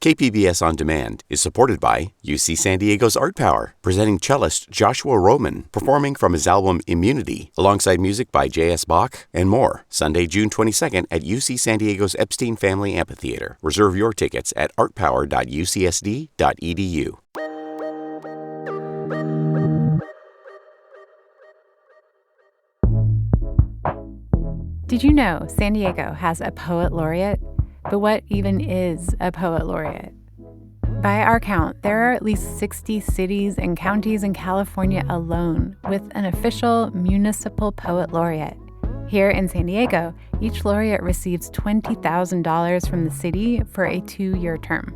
KPBS On Demand is supported by UC San Diego's Art Power, presenting cellist Joshua Roman, performing from his album Immunity, alongside music by J.S. Bach and more. Sunday, June 22nd at UC San Diego's Epstein Family Amphitheater. Reserve your tickets at artpower.ucsd.edu. Did you know San Diego has a poet laureate? But what even is a poet laureate? By our count, there are at least 60 cities and counties in California alone with an official municipal poet laureate. Here in San Diego, each laureate receives $20,000 from the city for a 2-year term.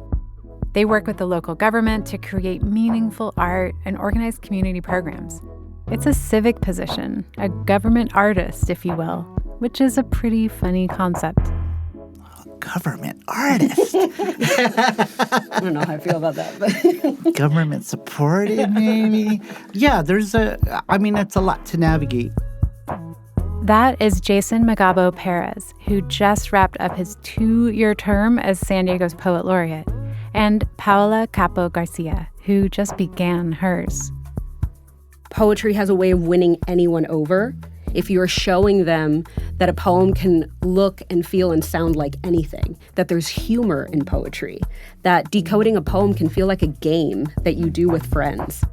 They work with the local government to create meaningful art and organize community programs. It's a civic position, a government artist, if you will, which is a pretty funny concept. Government artist. I don't know how I feel about that, but government supported, maybe. Yeah, it's a lot to navigate. That is Jason Magabo Perez, who just wrapped up his 2-year term as San Diego's poet laureate, and Paola Capó-García, who just began hers. Poetry has a way of winning anyone over. If you're showing them that a poem can look and feel and sound like anything, that there's humor in poetry, that decoding a poem can feel like a game that you do with friends.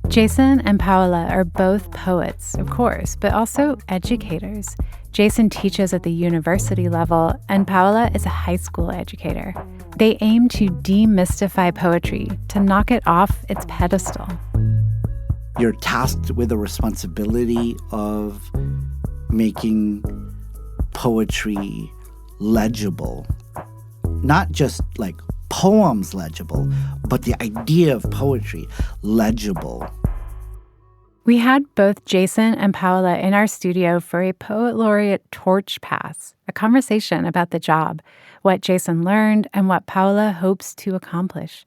Jason and Paola are both poets, of course, but also educators. Jason teaches at the university level, and Paola is a high school educator. They aim to demystify poetry, to knock it off its pedestal. You're tasked with the responsibility of making poetry legible. Not just like poems legible, but the idea of poetry legible. We had both Jason and Paola in our studio for a Poet Laureate Torch Pass, a conversation about the job, what Jason learned, and what Paola hopes to accomplish.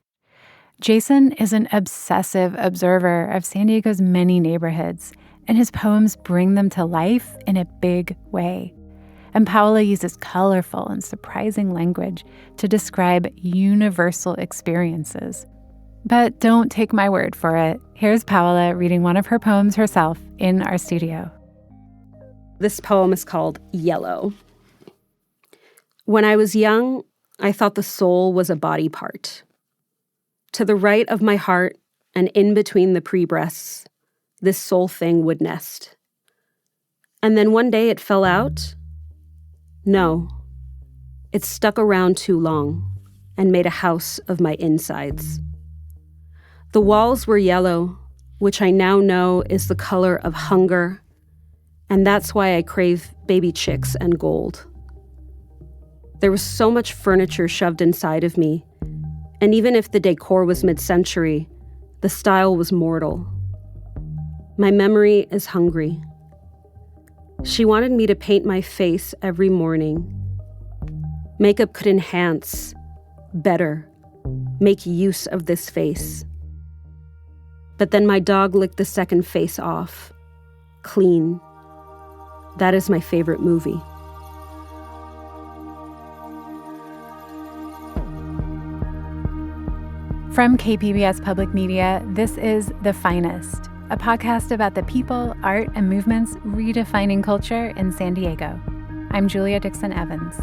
Jason is an obsessive observer of San Diego's many neighborhoods, and his poems bring them to life in a big way. And Paola uses colorful and surprising language to describe universal experiences. But don't take my word for it. Here's Paola reading one of her poems herself in our studio. This poem is called Yellow. When I was young, I thought the soul was a body part. To the right of my heart and in between the pre-breasts, this soul thing would nest. And then one day it fell out. No, it stuck around too long and made a house of my insides. The walls were yellow, which I now know is the color of hunger, and that's why I crave baby chicks and gold. There was so much furniture shoved inside of me, and even if the decor was mid-century, the style was mortal. My memory is hungry. She wanted me to paint my face every morning. Makeup could enhance, better, make use of this face. But then my dog licked the second face off, clean. That is my favorite movie. From KPBS Public Media, this is The Finest, a podcast about the people, art, and movements redefining culture in San Diego. I'm Julia Dixon Evans.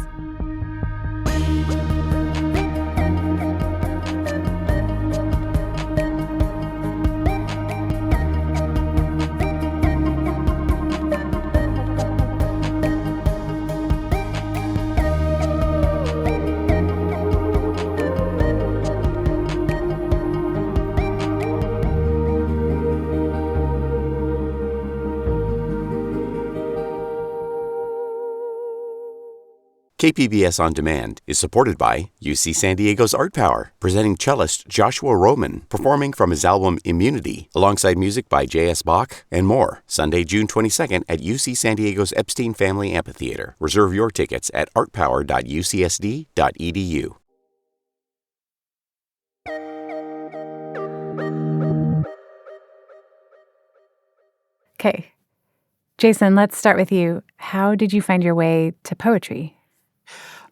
KPBS On Demand is supported by UC San Diego's Art Power, presenting cellist Joshua Roman, performing from his album Immunity, alongside music by J.S. Bach and more. Sunday, June 22nd at UC San Diego's Epstein Family Amphitheater. Reserve your tickets at artpower.ucsd.edu. Okay. Jason, let's start with you. How did you find your way to poetry?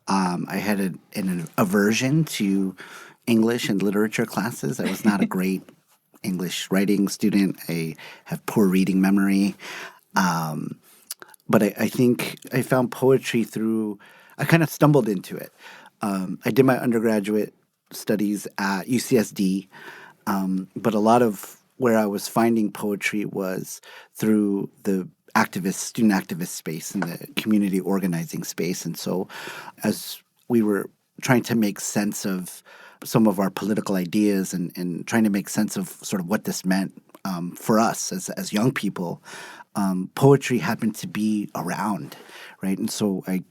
I had an aversion to English and literature classes. I was not a great English writing student. I have poor reading memory. But I think I found poetry I kind of stumbled into it. I did my undergraduate studies at UCSD, but a lot of where I was finding poetry was through the student activist space and the community organizing space. And so as we were trying to make sense of some of our political ideas and trying to make sense of sort of what this meant for us as young people, poetry happened to be around, right? And so I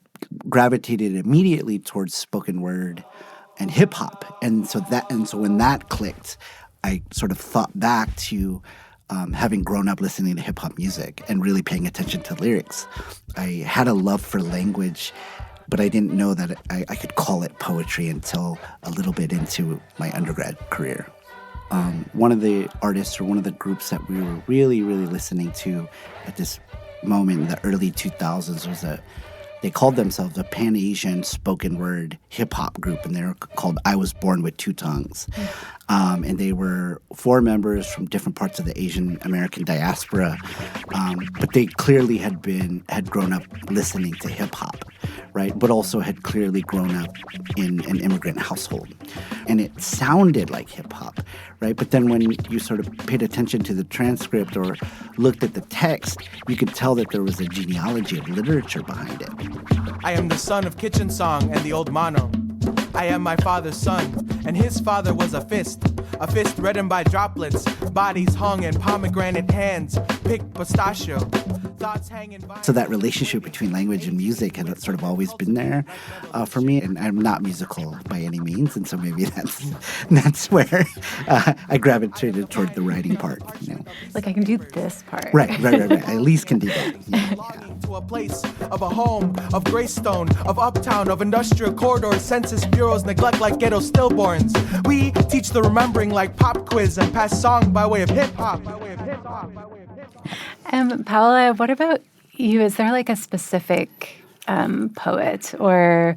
gravitated immediately towards spoken word and hip hop. And so when that clicked, I sort of thought back to having grown up listening to hip hop music and really paying attention to lyrics. I had a love for language, but I didn't know that I could call it poetry until a little bit into my undergrad career. One of the artists or one of the groups that we were really, really listening to at this moment in the early 2000s was they called themselves a Pan-Asian spoken word hip-hop group, and they were called I Was Born With Two Tongues. And they were 4 members from different parts of the Asian American diaspora, but they clearly had grown up listening to hip-hop, right? But also had clearly grown up in an immigrant household. And it sounded like hip-hop, right? But then when you sort of paid attention to the transcript or looked at the text, you could tell that there was a genealogy of literature behind it. I am the son of Kitchen Song and the old mono. I am my father's son, and his father was a fist reddened by droplets, bodies hung in pomegranate hands, picked pistachio, thoughts hanging by. So that relationship between language and music had sort of always been there for me, and I'm not musical by any means, and so maybe that's where I gravitated toward the writing part. You know. Like I can do this part. Right. I at least can do that. Yeah. To a place of a home, of Greystone, of uptown, of industrial corridors, census bureaus, neglect like ghetto stillborns. We teach the remembering like pop quiz and pass song by way of hip hop. Paola, what about you? Is there like a specific poet or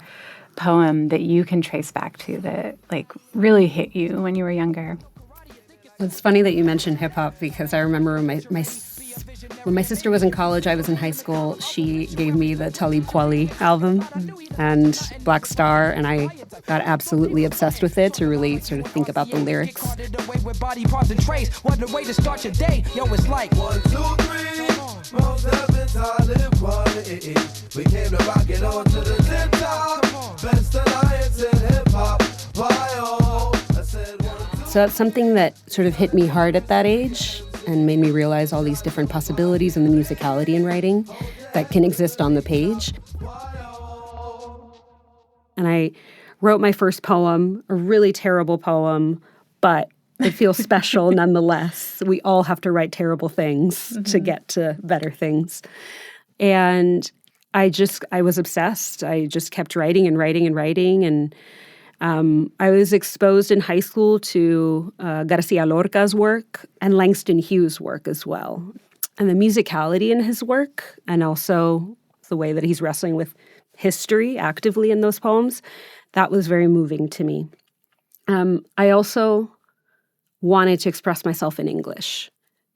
poem that you can trace back to that like really hit you when you were younger? It's funny that you mentioned hip hop because I remember when my sister was in college, I was in high school, she gave me the Talib Kweli album and Black Star, and I got absolutely obsessed with it to really sort of think about the lyrics. So that's something that sort of hit me hard at that age and made me realize all these different possibilities in the musicality in writing that can exist on the page. And I wrote my first poem, a really terrible poem, but it feels special nonetheless. We all have to write terrible things to get to better things. And I was obsessed. I just kept writing and writing and writing. And I was exposed in high school to Garcia Lorca's work and Langston Hughes' work as well. And the musicality in his work and also the way that he's wrestling with history actively in those poems, that was very moving to me. I also wanted to express myself in English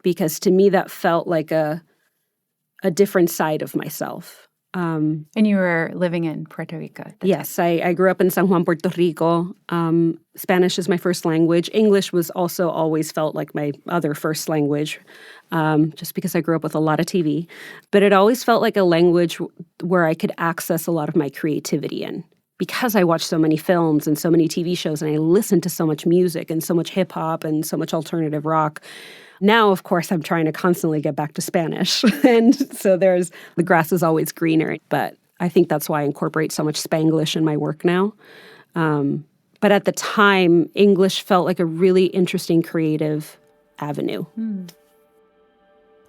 because to me that felt like a different side of myself. And you were living in Puerto Rico? Yes, I grew up in San Juan, Puerto Rico. Spanish is my first language. English was also always felt like my other first language, just because I grew up with a lot of TV. But it always felt like a language where I could access a lot of my creativity in. Because I watched so many films and so many TV shows and I listened to so much music and so much hip-hop and so much alternative rock. Now, of course, I'm trying to constantly get back to Spanish. And so the grass is always greener. But I think that's why I incorporate so much Spanglish in my work now. But at the time, English felt like a really interesting creative avenue.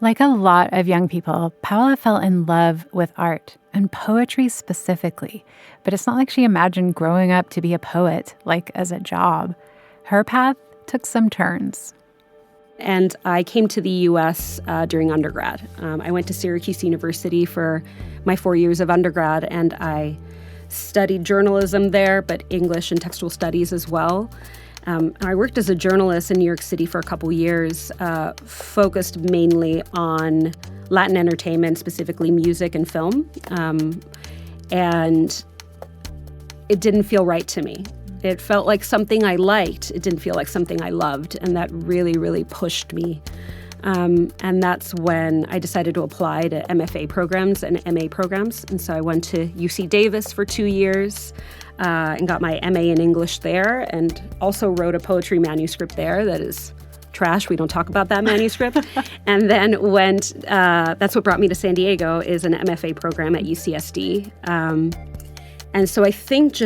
Like a lot of young people, Paola fell in love with art and poetry specifically. But it's not like she imagined growing up to be a poet, like as a job. Her path took some turns. And I came to the U.S. During undergrad. I went to Syracuse University for my 4 years of undergrad, and I studied journalism there, but English and textual studies as well. I worked as a journalist in New York City for a couple years, focused mainly on Latin entertainment, specifically music and film. And it didn't feel right to me. It felt like something I liked. It didn't feel like something I loved. And that really, really pushed me. And that's when I decided to apply to MFA programs and MA programs. And so I went to UC Davis for 2 years and got my MA in English there, and also wrote a poetry manuscript there that is trash. We don't talk about that manuscript. And then went, that's what brought me to San Diego, is an MFA program at UCSD. And so I think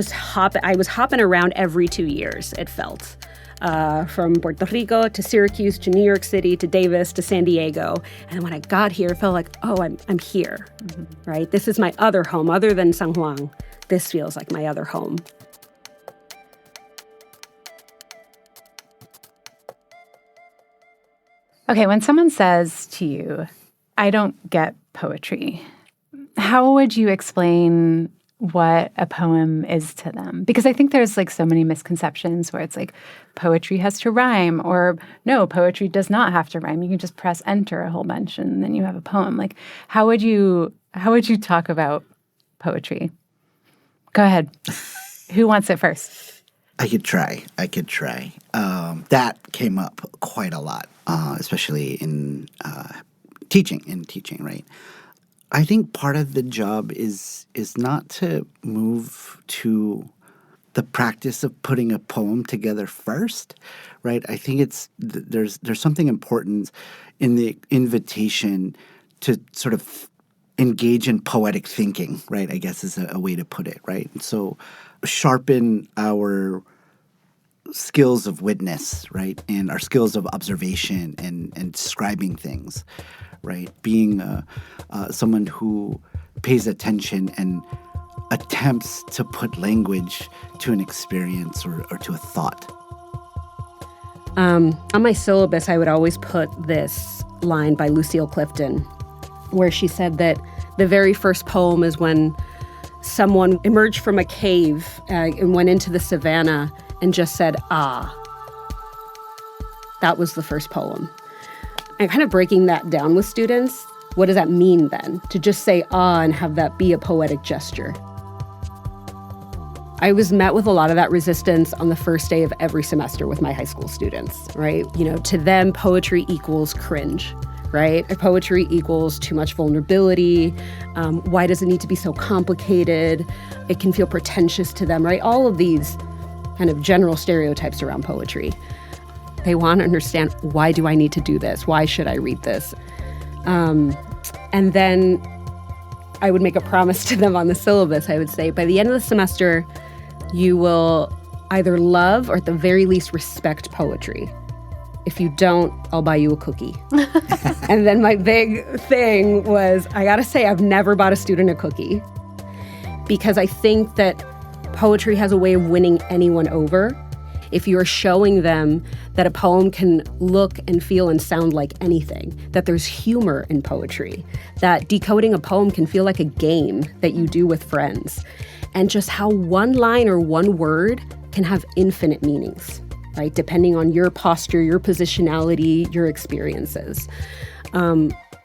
I was hopping around every 2 years, it felt. From Puerto Rico to Syracuse to New York City to Davis to San Diego. And when I got here, it felt like, oh, I'm here, right? This is my other home, other than San Juan. This feels like my other home. Okay, when someone says to you, I don't get poetry, how would you explain what a poem is to them? Because I think there's like so many misconceptions where it's like poetry has to rhyme, or no, poetry does not have to rhyme. You can just press enter a whole bunch and then you have a poem. Like, how would you talk about poetry? Go ahead. Who wants it first? I could try. That came up quite a lot, especially in teaching, right? I think part of the job is not to move to the practice of putting a poem together first, right? I think there's something important in the invitation to sort of engage in poetic thinking, right? I guess is a way to put it, right? And so sharpen our skills of witness, right? And our skills of observation and describing things, right? Being someone who pays attention and attempts to put language to an experience or to a thought. On my syllabus, I would always put this line by Lucille Clifton, where she said that the very first poem is when someone emerged from a cave and went into the savannah and just said, ah. That was the first poem. And kind of breaking that down with students, what does that mean then? To just say ah and have that be a poetic gesture. I was met with a lot of that resistance on the first day of every semester with my high school students, right? You know, to them, poetry equals cringe, right? Poetry equals too much vulnerability. Why does it need to be so complicated? It can feel pretentious to them, right? All of these kind of general stereotypes around poetry. They want to understand, why do I need to do this? Why should I read this? And then I would make a promise to them on the syllabus. I would say, by the end of the semester, you will either love or at the very least respect poetry. If you don't, I'll buy you a cookie. And then my big thing was, I gotta say, I've never bought a student a cookie, because I think that poetry has a way of winning anyone over. If you're showing them that a poem can look and feel and sound like anything, that there's humor in poetry, that decoding a poem can feel like a game that you do with friends, and just how one line or one word can have infinite meanings, right? Depending on your posture, your positionality, your experiences.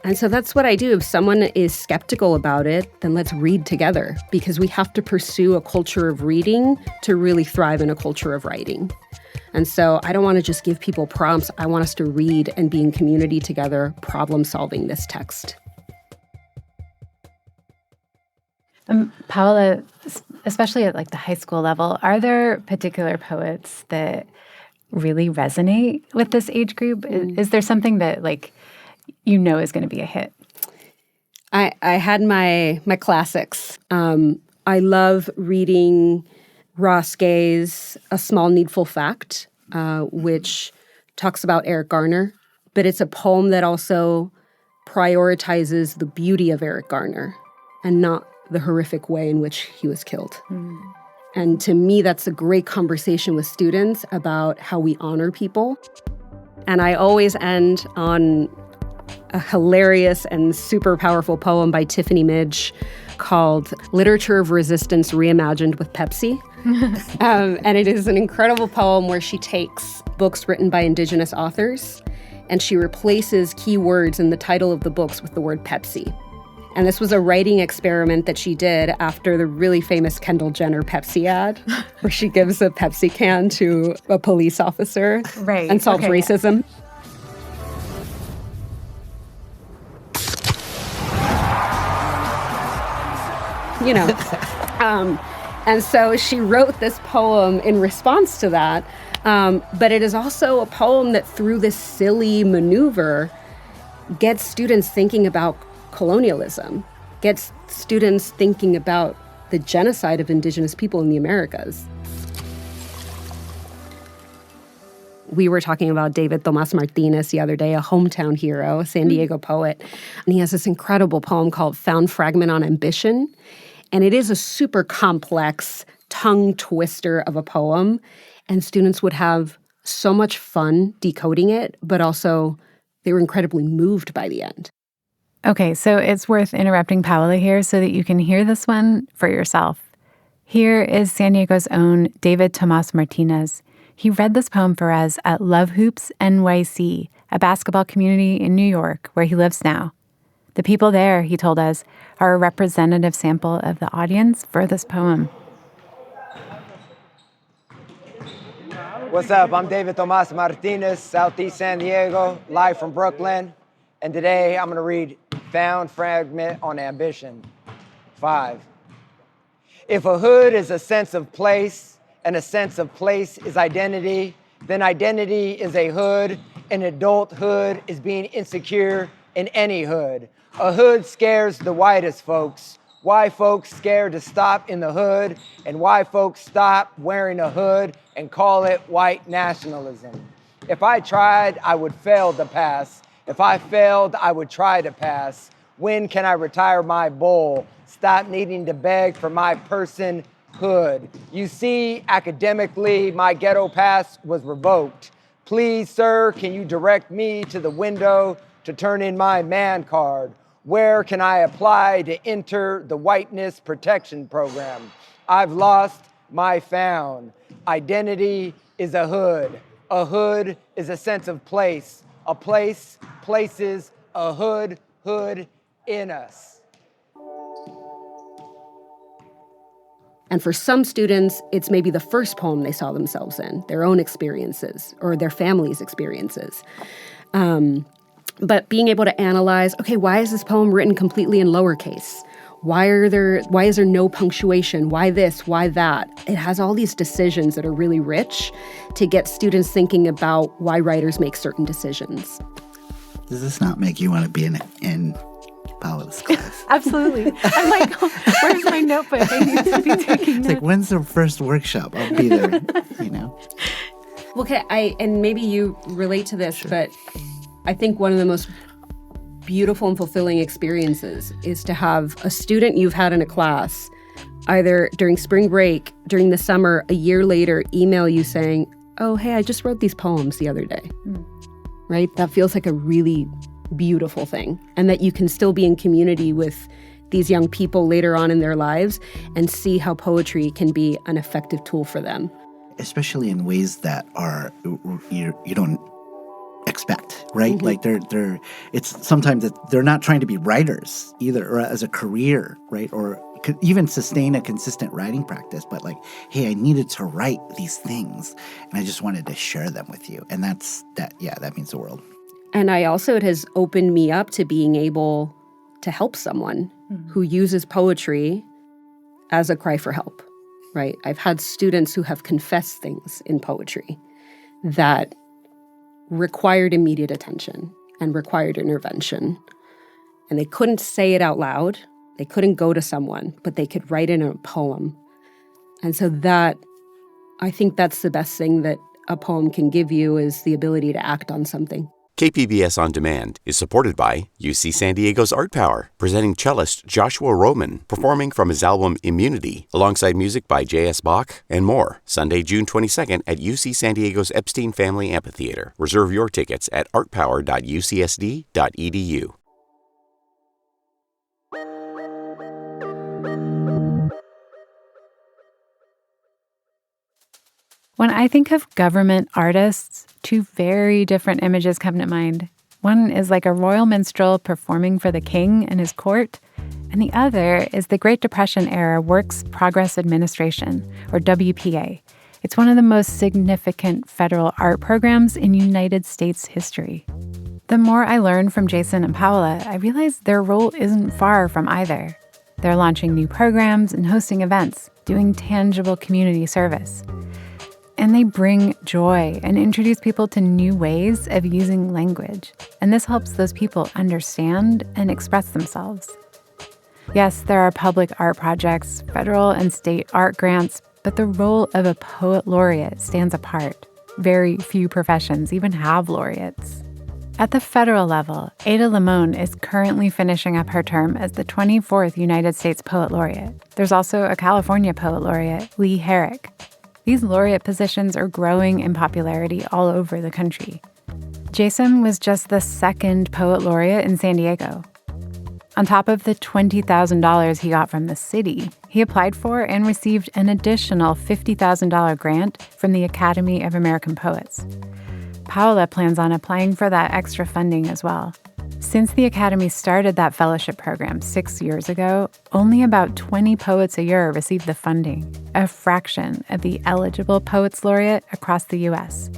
And so that's what I do. If someone is skeptical about it, then let's read together, because we have to pursue a culture of reading to really thrive in a culture of writing. And so I don't want to just give people prompts. I want us to read and be in community together, problem solving this text. Paola, especially at like the high school level, are there particular poets that really resonate with this age group? Is there something that like you know is going to be a hit? I had my classics. I love reading Ross Gay's A Small Needful Fact, which talks about Eric Garner, but it's a poem that also prioritizes the beauty of Eric Garner and not the horrific way in which he was killed. And to me, that's a great conversation with students about how we honor people. And I always end on a hilarious and super powerful poem by Tiffany Midge, called Literature of Resistance Reimagined with Pepsi. And it is an incredible poem where she takes books written by Indigenous authors and she replaces key words in the title of the books with the word Pepsi. And this was a writing experiment that she did after the really famous Kendall Jenner Pepsi ad, where she gives a Pepsi can to a police officer and solves racism. You know. And so she wrote this poem in response to that. But it is also a poem that, through this silly maneuver, gets students thinking about colonialism, gets students thinking about the genocide of Indigenous people in the Americas. We were talking about David Tomas Martinez the other day, a hometown hero, a San Diego poet. And he has this incredible poem called Found Fragment on Ambition. And it is a super complex tongue twister of a poem. And students would have so much fun decoding it, but also they were incredibly moved by the end. Okay, so it's worth interrupting Paola here so that you can hear this one for yourself. Here is San Diego's own David Tomas Martinez. He read this poem for us at Love Hoops NYC, a basketball community in New York where he lives now. The people there, he told us, are a representative sample of the audience for this poem. What's up? I'm David Tomas Martinez, Southeast San Diego, live from Brooklyn. And today I'm going to read Found Fragment on Ambition. 5. If a hood is a sense of place, and a sense of place is identity, then identity is a hood, and adulthood is being insecure in any hood. A hood scares the whitest folks. Why folks scared to stop in the hood, and why folks stop wearing a hood and call it white nationalism. If I tried, I would fail to pass. If I failed, I would try to pass. When can I retire my bowl? Stop needing to beg for my personhood. You see, academically, my ghetto pass was revoked. Please, sir, can you direct me to the window to turn in my man card? Where can I apply to enter the whiteness protection program? I've lost my found. Identity is a hood. A hood is a sense of place. A place places a hood in us. And for some students, it's maybe the first poem they saw themselves in, their own experiences or their family's experiences. But being able to analyze, okay, why is this poem written completely in lowercase? Why is there no punctuation? Why this? Why that? It has all these decisions that are really rich to get students thinking about why writers make certain decisions. Does this not make you want to be in Paola's class? Absolutely. I'm like, where's my notebook? I need to be taking notes. It's like, when's the first workshop? I'll be there, you know? Okay, and maybe you relate to this, but I think one of the most beautiful and fulfilling experiences is to have a student you've had in a class, either during spring break, during the summer, a year later, email you saying, oh, hey, I just wrote these poems the other day. Right? That feels like a really beautiful thing. And that you can still be in community with these young people later on in their lives and see how poetry can be an effective tool for them. Especially in ways that are, you don't expect, right? Mm-hmm. Like it's sometimes that they're not trying to be writers either, or as a career, right? Or could even sustain a consistent writing practice, but like, hey, I needed to write these things and I just wanted to share them with you. And that means the world. And it has opened me up to being able to help someone who uses poetry as a cry for help, right? I've had students who have confessed things in poetry that required immediate attention and required intervention. And they couldn't say it out loud. They couldn't go to someone, but they could write in a poem. And so I think that's the best thing that a poem can give you, is the ability to act on something. KPBS On Demand is supported by UC San Diego's Art Power, presenting cellist Joshua Roman, performing from his album Immunity, alongside music by J.S. Bach and more, Sunday, June 22nd at UC San Diego's Epstein Family Amphitheater. Reserve your tickets at artpower.ucsd.edu. When I think of government artists, two very different images come to mind. One is like a royal minstrel performing for the king and his court, and the other is the Great Depression-era Works Progress Administration, or WPA. It's one of the most significant federal art programs in United States history. The more I learned from Jason and Paola, I realized their role isn't far from either. They're launching new programs and hosting events, doing tangible community service. And they bring joy and introduce people to new ways of using language. And this helps those people understand and express themselves. Yes, there are public art projects, federal and state art grants, but the role of a poet laureate stands apart. Very few professions even have laureates. At the federal level, Ada Limon is currently finishing up her term as the 24th United States Poet Laureate. There's also a California Poet Laureate, Lee Herrick. These laureate positions are growing in popularity all over the country. Jason was just the second poet laureate in San Diego. On top of the $20,000 he got from the city, he applied for and received an additional $50,000 grant from the Academy of American Poets. Paola plans on applying for that extra funding as well. Since the Academy started that fellowship program 6 years ago, only about 20 poets a year receive the funding, a fraction of the eligible Poets Laureate across the U.S.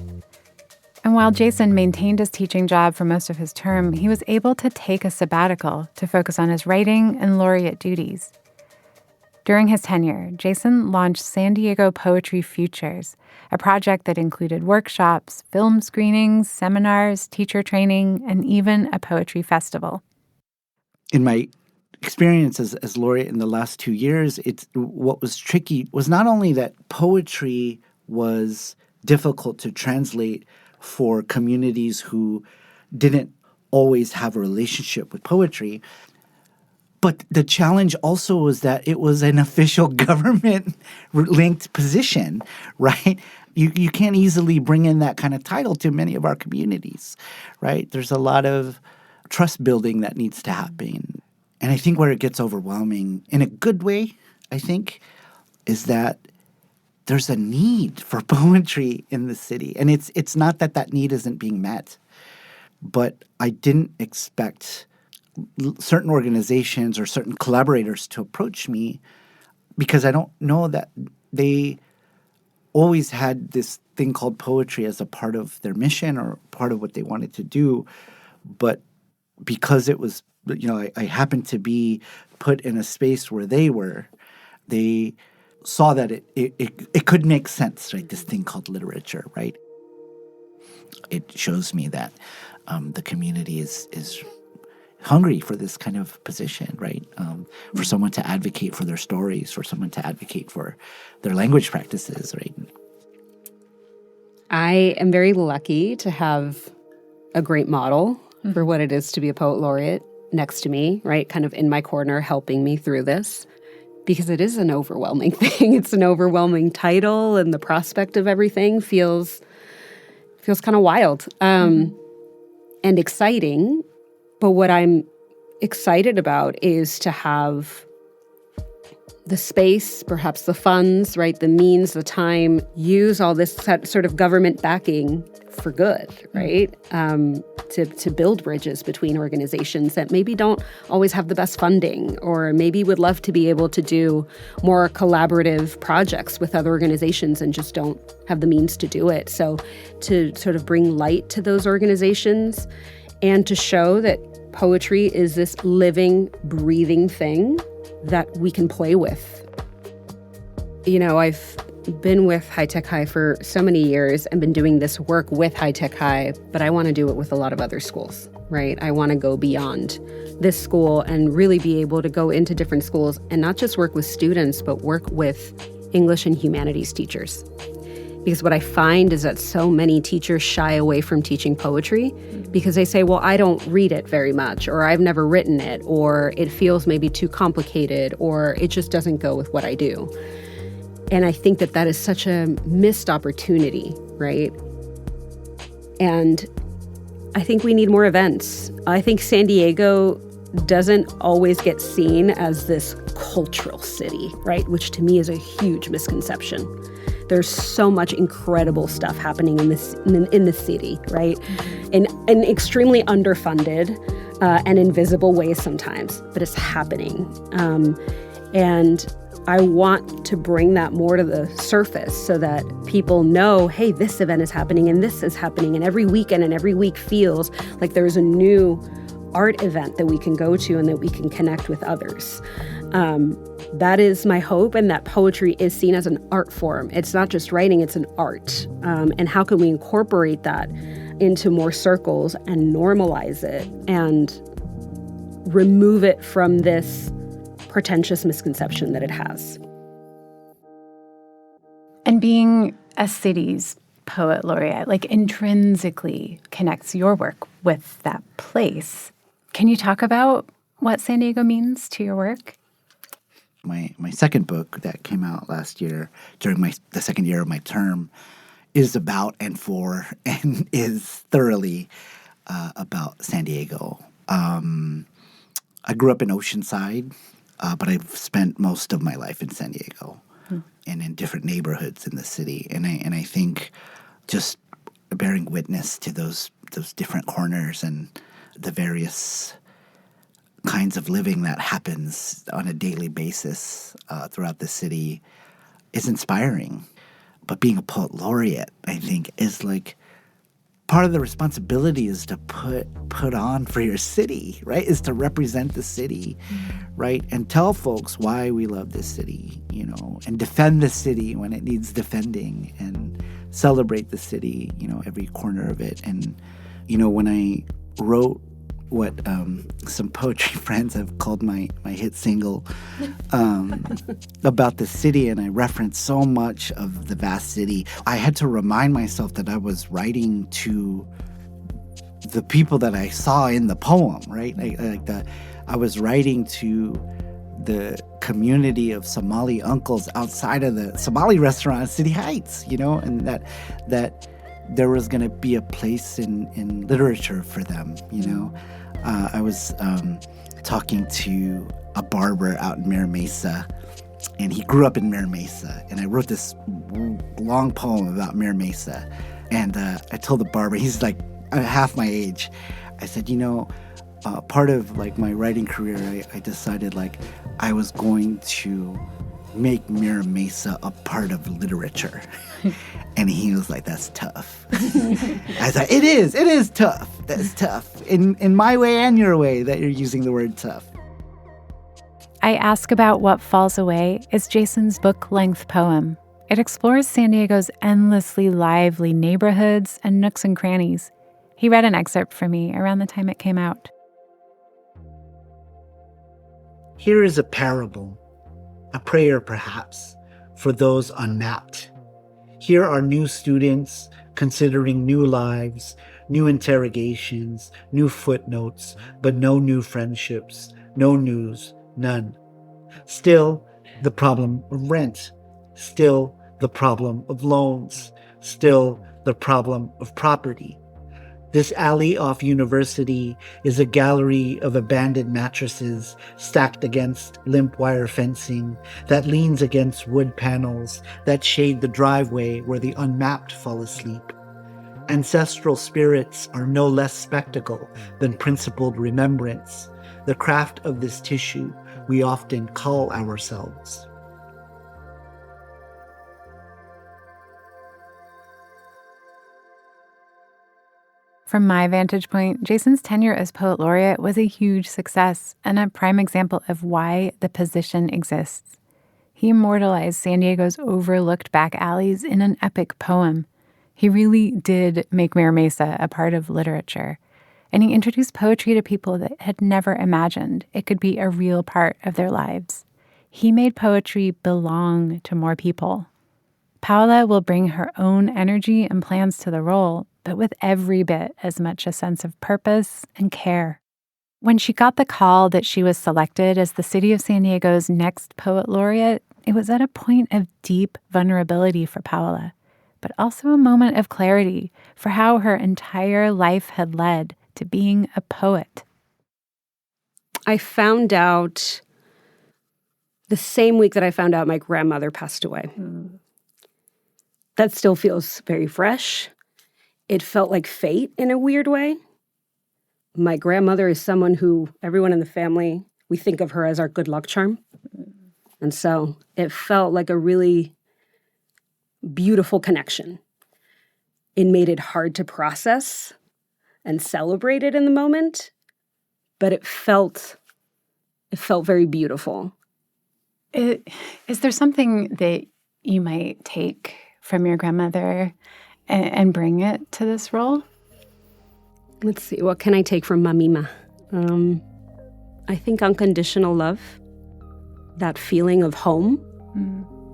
And while Jason maintained his teaching job for most of his term, he was able to take a sabbatical to focus on his writing and laureate duties. During his tenure, Jason launched San Diego Poetry Futures, a project that included workshops, film screenings, seminars, teacher training, and even a poetry festival. In my experience as laureate in the last 2 years, what was tricky was not only that poetry was difficult to translate for communities who didn't always have a relationship with poetry, but the challenge also was that it was an official government-linked position, right? You can't easily bring in that kind of title to many of our communities, right? There's a lot of trust building that needs to happen. And I think where it gets overwhelming, in a good way, I think, is that there's a need for poetry in the city. And it's not that need isn't being met, but I didn't expect certain organizations or certain collaborators to approach me because I don't know that they always had this thing called poetry as a part of their mission or part of what they wanted to do. But because it was, I happened to be put in a space where they saw that it could make sense, right? This thing called literature, right? It shows me that the community is hungry for this kind of position, right? For someone to advocate for their stories, for someone to advocate for their language practices, right? I am very lucky to have a great model for what it is to be a poet laureate next to me, right? Kind of in my corner, helping me through this. Because it is an overwhelming thing. It's an overwhelming title, and the prospect of everything feels kind of wild and exciting. But what I'm excited about is to have the space, perhaps the funds, right, the means, the time, use all this sort of government backing for good, right, to build bridges between organizations that maybe don't always have the best funding or maybe would love to be able to do more collaborative projects with other organizations and just don't have the means to do it. So to sort of bring light to those organizations and to show that poetry is this living, breathing thing that we can play with. I've been with High Tech High for so many years and been doing this work with High Tech High, but I want to do it with a lot of other schools, right? I want to go beyond this school and really be able to go into different schools and not just work with students, but work with English and humanities teachers. Because what I find is that so many teachers shy away from teaching poetry because they say, well, I don't read it very much, or I've never written it, or it feels maybe too complicated, or it just doesn't go with what I do. And I think that is such a missed opportunity, right? And I think we need more events. I think San Diego doesn't always get seen as this cultural city, right? Which to me is a huge misconception. There's so much incredible stuff happening in the city, right? In extremely underfunded and invisible ways sometimes, but it's happening. And I want to bring that more to the surface so that people know, hey, this event is happening and this is happening, and every weekend and every week feels like there's a new art event that we can go to and that we can connect with others. That is my hope, and that poetry is seen as an art form. It's not just writing, it's an art. And how can we incorporate that into more circles and normalize it and remove it from this pretentious misconception that it has? And being a city's poet laureate, like, intrinsically connects your work with that place. Can you talk about what San Diego means to your work? My second book that came out last year during the second year of my term is about and for and is thoroughly about San Diego. I grew up in Oceanside, but I've spent most of my life in San Diego and in different neighborhoods in the city. And I think just bearing witness to those different corners and the various kinds of living that happens on a daily basis throughout the city is inspiring. But being a poet laureate, I think, is like part of the responsibility is to put on for your city, right? Is to represent the city, right? And tell folks why we love this city, and defend the city when it needs defending, and celebrate the city, every corner of it. And, when I wrote what some poetry friends have called my hit single about the city, and I referenced so much of the vast city, I had to remind myself that I was writing to the people that I saw in the poem, right? I was writing to the community of Somali uncles outside of the Somali restaurant at City Heights, and that there was going to be a place in literature for them, I was talking to a barber out in Mira Mesa, and he grew up in Mira Mesa, and I wrote this long poem about Mira Mesa, and I told the barber, he's like half my age, I said, part of like my writing career, I decided like I was going to make Mira Mesa a part of literature. And he was like, that's tough. I thought, it is tough. That's tough. In my way and your way that you're using the word tough. I Ask About What Falls Away is Jason's book-length poem. It explores San Diego's endlessly lively neighborhoods and nooks and crannies. He read an excerpt for me around the time it came out. Here is a parable, a prayer perhaps, for those unmapped. Here are new students considering new lives, new interrogations, new footnotes, but no new friendships, no news, none. Still, the problem of rent. Still, the problem of loans. Still, the problem of property. This alley off University is a gallery of abandoned mattresses stacked against limp wire fencing that leans against wood panels that shade the driveway where the unmapped fall asleep. Ancestral spirits are no less spectacle than principled remembrance, the craft of this tissue we often call ourselves. From my vantage point, Jason's tenure as Poet Laureate was a huge success and a prime example of why the position exists. He immortalized San Diego's overlooked back alleys in an epic poem. He really did make Mira Mesa a part of literature, and he introduced poetry to people that had never imagined it could be a real part of their lives. He made poetry belong to more people. Paola will bring her own energy and plans to the role, but with every bit as much a sense of purpose and care. When she got the call that she was selected as the city of San Diego's next Poet Laureate, it was at a point of deep vulnerability for Paola, but also a moment of clarity for how her entire life had led to being a poet. I found out the same week that I found out my grandmother passed away. that still feels very fresh. It felt like fate in a weird way. My grandmother is someone who everyone in the family, we think of her as our good luck charm. And so it felt like a really beautiful connection. It made it hard to process and celebrate it in the moment, but it felt very beautiful. Is there something that you might take from your grandmother and bring it to this role? Let's see, what can I take from Mamima? I think unconditional love, that feeling of home,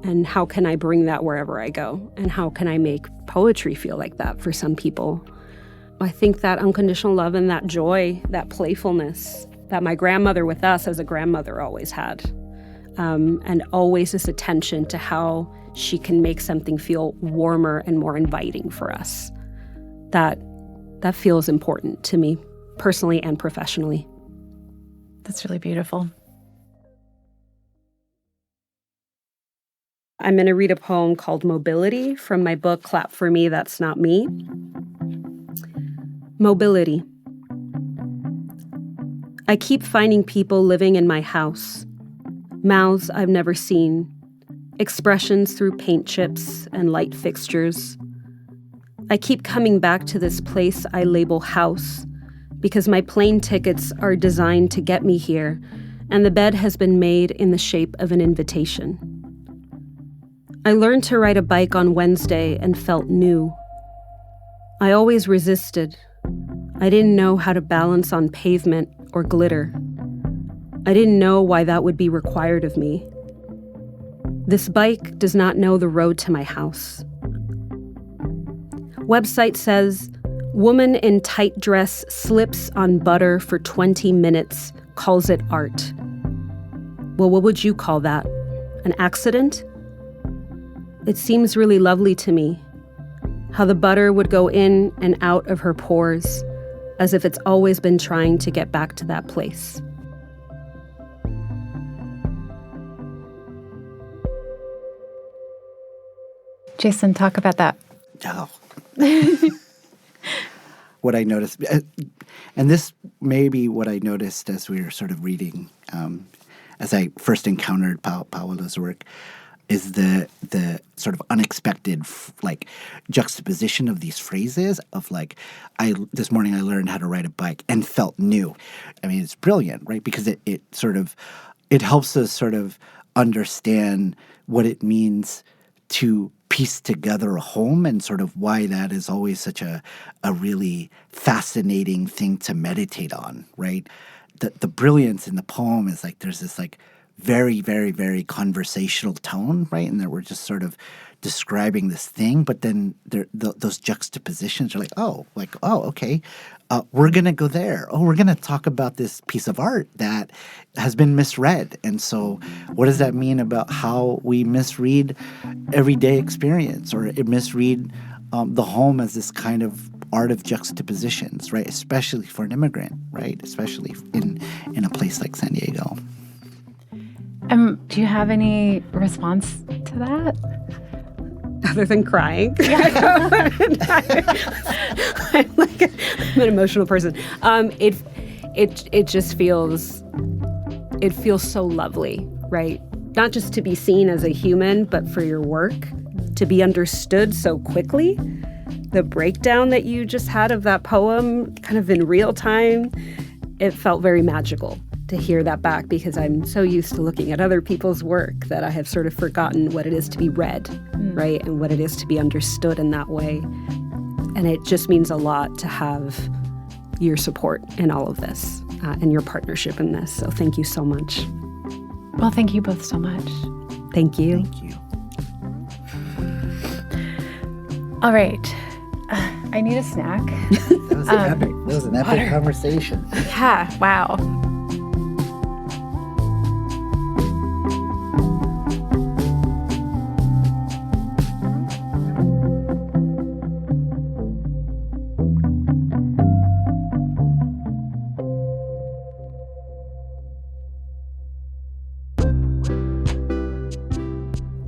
and how can I bring that wherever I go? And how can I make poetry feel like that for some people? I think that unconditional love and that joy, that playfulness that my grandmother with us as a grandmother always had, and always this attention to how she can make something feel warmer and more inviting for us. That feels important to me, personally and professionally. That's really beautiful. I'm going to read a poem called Mobility from my book, Clap for Me, That's Not Me. Mobility. I keep finding people living in my house. Mouths I've never seen. Expressions through paint chips and light fixtures. I keep coming back to this place I label house because my plane tickets are designed to get me here, and the bed has been made in the shape of an invitation. I learned to ride a bike on Wednesday and felt new. I always resisted. I didn't know how to balance on pavement or glitter. I didn't know why that would be required of me. This bike does not know the road to my house. Website says, woman in tight dress slips on butter for 20 minutes, calls it art. Well, what would you call that? An accident? It seems really lovely to me, how the butter would go in and out of her pores, as if it's always been trying to get back to that place. Jason, talk about that. Oh. What I noticed, and this may be what I noticed as we were sort of reading, as I first encountered Paola's work, is the sort of unexpected juxtaposition of these phrases of this morning I learned how to ride a bike and felt new. I mean, it's brilliant, right? Because it helps us sort of understand what it means to piece together a home and sort of why that is always such a really fascinating thing to meditate on, right? The brilliance in the poem is there's this very, very, very conversational tone, right? And that we're just sort of describing this thing, but then those juxtapositions are okay, we're going to go there. Oh, we're going to talk about this piece of art that has been misread. And so what does that mean about how we misread everyday experience or misread the home as this kind of art of juxtapositions, right? Especially for an immigrant, right? Especially in a place like San Diego. Do you have any response to that? Other than crying. I'm an emotional person. It just feels so lovely, right? Not just to be seen as a human, but for your work to be understood so quickly. The breakdown that you just had of that poem kind of in real time, it felt very magical to hear that back because I'm so used to looking at other people's work that I have sort of forgotten what it is to be read, right? And what it is to be understood in that way. And it just means a lot to have your support in all of this and your partnership in this. So thank you so much. Well, thank you both so much. Thank you. Thank you. All right. I need a snack. That was an epic conversation. Yeah, wow.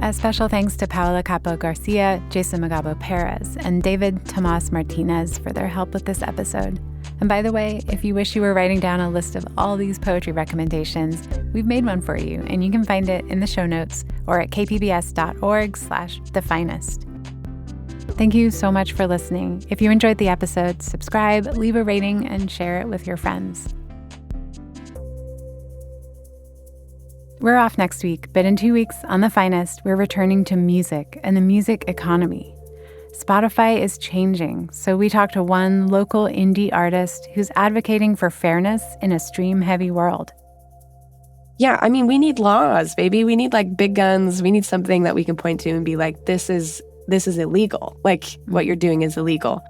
A special thanks to Paola Capó-García, Jason Magabo Perez, and David Tomas Martinez for their help with this episode. And by the way, if you wish you were writing down a list of all these poetry recommendations, we've made one for you, and you can find it in the show notes or at kpbs.org/thefinest. Thank you so much for listening. If you enjoyed the episode, subscribe, leave a rating, and share it with your friends. We're off next week, but in 2 weeks on The Finest, we're returning to music and the music economy. Spotify is changing, so we talked to one local indie artist who's advocating for fairness in a stream-heavy world. Yeah, I mean, we need laws, baby. We need like big guns. We need something that we can point to and be like, this is illegal. Like, what you're doing is illegal.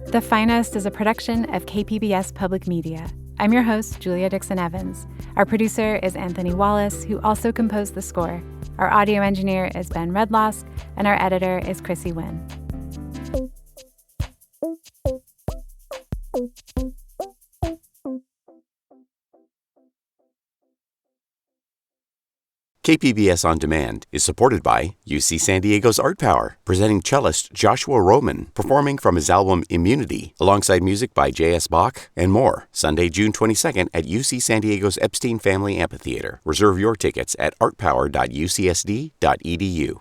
The Finest is a production of KPBS Public Media. I'm your host, Julia Dixon Evans. Our producer is Anthony Wallace, who also composed the score. Our audio engineer is Ben Redlosk, and our editor is Chrissy Wynn. KPBS On Demand is supported by UC San Diego's Art Power, presenting cellist Joshua Roman, performing from his album Immunity, alongside music by J.S. Bach and more, Sunday, June 22nd at UC San Diego's Epstein Family Amphitheater. Reserve your tickets at artpower.ucsd.edu.